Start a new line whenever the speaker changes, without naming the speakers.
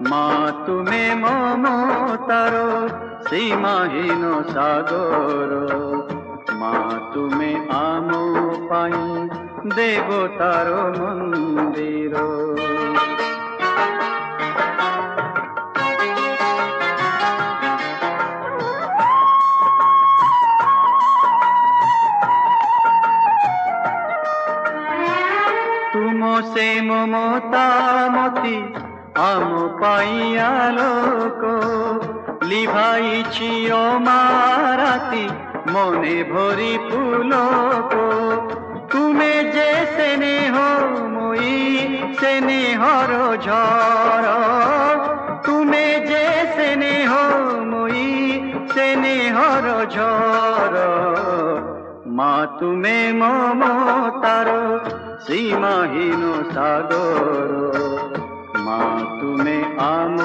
মা তুমি মমতার সীমাহীন সাগর, মা তুমি আম পাই দেবতার মন্দির। তুম সে মমতা মতি আম পাইয়া লোক, লিভাইছি অমারাতি মনে ভরি পুলক। তুমি যে স্নেহ মই স্নেহর ঝড়, তুমি যে স্নেহ মই স্নেহর ঝড়। মা তুমি মমতার সীমাহীন সাগর, মা তুমি আম